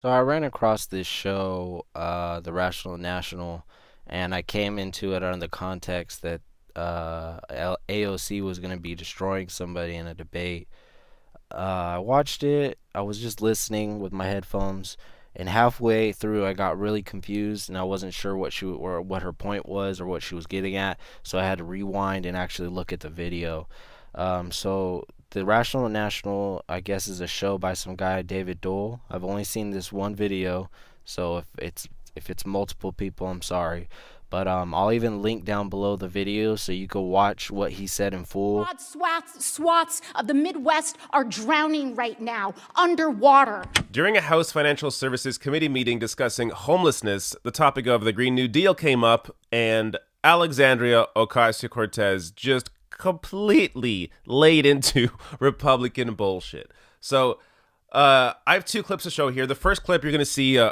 So I ran across this show, The Rational National, and I came into it under the context that AOC was going to be destroying somebody in a debate. I watched it. I was just listening with my headphones, and halfway through, I got really confused, and I wasn't sure what her point was or what she was getting at. So I had to rewind and actually look at the video. So the Rational National, I guess, is a show by some guy, David Dole. I've only seen this one video, so if it's multiple people, I'm sorry. But I'll even link down below the video so you can watch what he said in full. Broad swaths of the Midwest are drowning right now, underwater. During a House Financial Services Committee meeting discussing homelessness, the topic of the Green New Deal came up, and Alexandria Ocasio-Cortez just completely laid into Republican bullshit. So I have two clips to show here. The first clip, you're going to see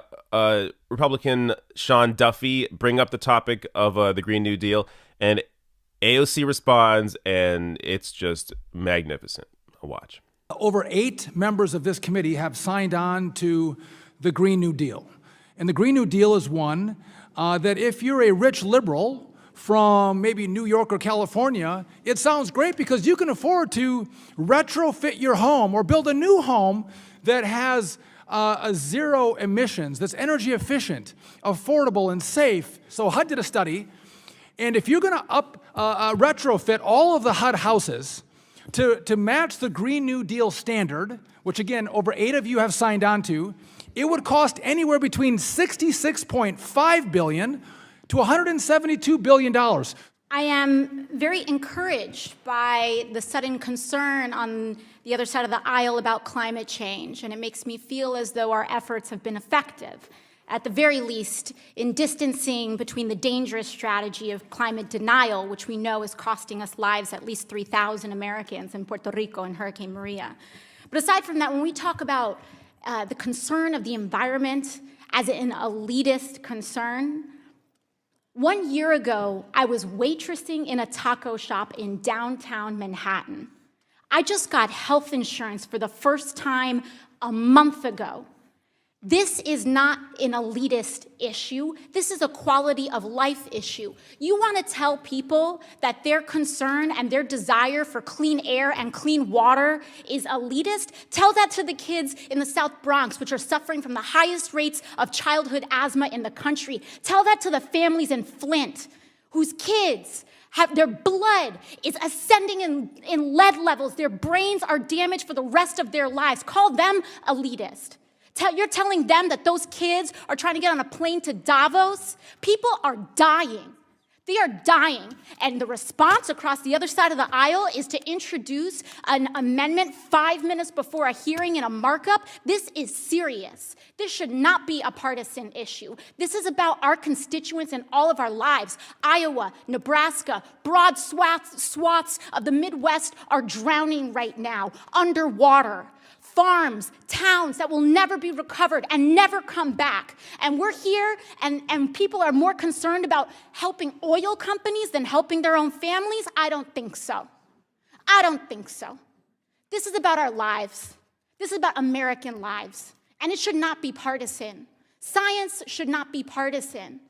Republican Sean Duffy bring up the topic of the Green New Deal, and AOC responds, and it's just magnificent. Watch. Over 8 members of this committee have signed on to the Green New Deal. And the Green New Deal is one that if you're a rich liberal from maybe New York or California, it sounds great because you can afford to retrofit your home or build a new home that has a zero emissions, that's energy efficient, affordable, and safe. So HUD did a study, and if you're going to retrofit all of the HUD houses to match the Green New Deal standard, which again, over 8 of you have signed on to, it would cost anywhere between $66.5 billion to $172 billion. I am very encouraged by the sudden concern on the other side of the aisle about climate change, and it makes me feel as though our efforts have been effective, at the very least, in distancing between the dangerous strategy of climate denial, which we know is costing us lives, at least 3,000 Americans in Puerto Rico in Hurricane Maria. But aside from that, when we talk about the concern of the environment as an elitist concern, 1 year ago, I was waitressing in a taco shop in downtown Manhattan. I just got health insurance for the first time a month ago. This is not an elitist issue. This is a quality of life issue. You want to tell people that their concern and their desire for clean air and clean water is elitist? Tell that to the kids in the South Bronx, which are suffering from the highest rates of childhood asthma in the country. Tell that to the families in Flint, whose kids have their blood is ascending in lead levels. Their brains are damaged for the rest of their lives. Call them elitist. You're telling them that those kids are trying to get on a plane to Davos? People are dying. They are dying. And the response across the other side of the aisle is to introduce an amendment 5 minutes before a hearing in a markup. This is serious. This should not be a partisan issue. This is about our constituents in all of our lives. Iowa, Nebraska, broad swaths of the Midwest are drowning right now, underwater. Farms, towns that will never be recovered and never come back. And we're here, and people are more concerned about helping oil companies than helping their own families? I don't think so. I don't think so. This is about our lives. This is about American lives. And it should not be partisan. Science should not be partisan.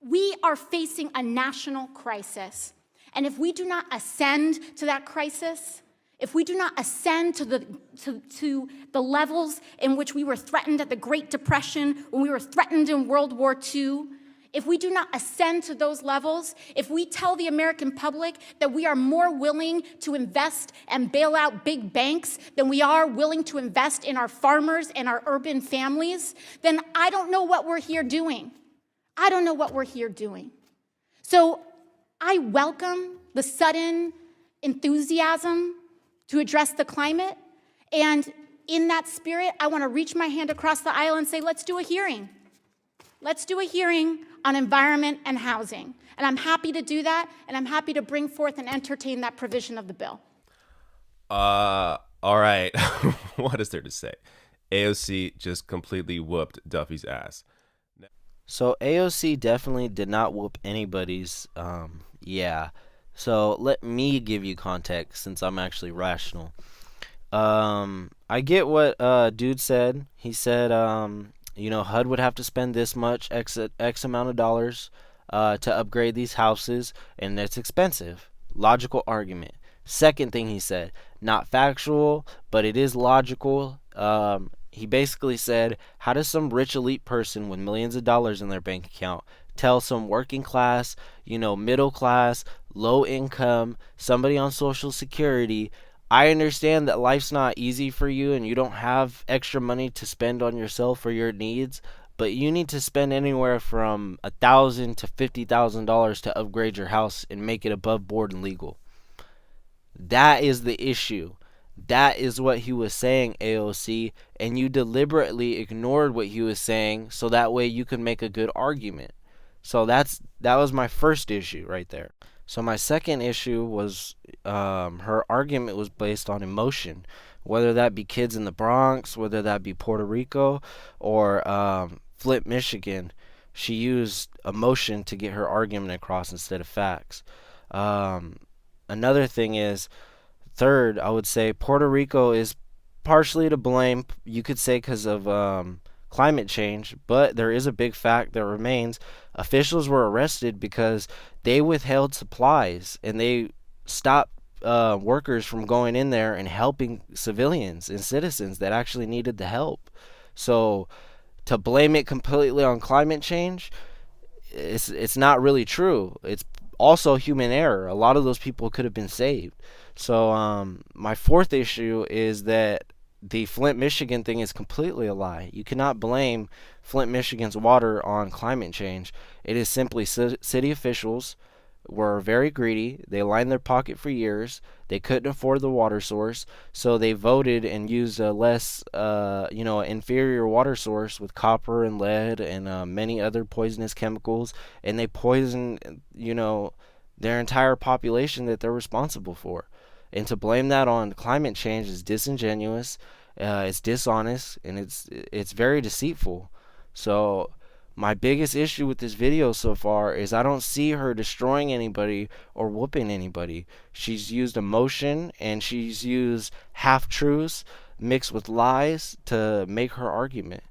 We are facing a national crisis. And if we do not ascend to that crisis, if we do not ascend to the levels in which we were threatened at the Great Depression, when we were threatened in World War II, if we do not ascend to those levels, if we tell the American public that we are more willing to invest and bail out big banks than we are willing to invest in our farmers and our urban families, then I don't know what we're here doing. I don't know what we're here doing. So I welcome the sudden enthusiasm to address the climate. And in that spirit, I want to reach my hand across the aisle and say, let's do a hearing. Let's do a hearing on environment and housing. And I'm happy to do that, and I'm happy to bring forth and entertain that provision of the bill. All right. What is there to say? AOC just completely whooped Duffy's ass. So AOC definitely did not whoop anybody's, So let me give you context since I'm actually rational. I get what dude said. He said, HUD would have to spend this much X amount of dollars to upgrade these houses, and it's expensive. Logical argument. Second thing he said, not factual, but it is logical. He basically said, how does some rich elite person with millions of dollars in their bank account tell some working class, middle class, low income, somebody on Social Security, I understand that life's not easy for you and you don't have extra money to spend on yourself or your needs, but you need to spend anywhere from $1,000 to $50,000 to upgrade your house and make it above board and legal. That is the issue. That is what he was saying, AOC, and you deliberately ignored what he was saying so that way you could make a good argument. So that was my first issue right there. So my second issue was her argument was based on emotion, whether that be kids in the Bronx, whether that be Puerto Rico, or Flint, Michigan. She used emotion to get her argument across instead of facts. Another thing is, third, I would say Puerto Rico is partially to blame, you could say, because of climate change, but there is a big fact that remains. Officials were arrested because they withheld supplies and they stopped workers from going in there and helping civilians and citizens that actually needed the help. So to blame it completely on climate change, it's not really true. It's also human error. A lot of those people could have been saved. So my fourth issue is that the Flint, Michigan thing is completely a lie. You cannot blame Flint, Michigan's water on climate change. It is simply city officials were very greedy. They lined their pocket for years. They couldn't afford the water source, so they voted and used a less, inferior water source with copper and lead and many other poisonous chemicals, and they poisoned, their entire population that they're responsible for. And to blame that on climate change is disingenuous, it's dishonest, and it's very deceitful. So my biggest issue with this video so far is I don't see her destroying anybody or whooping anybody. She's used emotion and she's used half-truths mixed with lies to make her argument.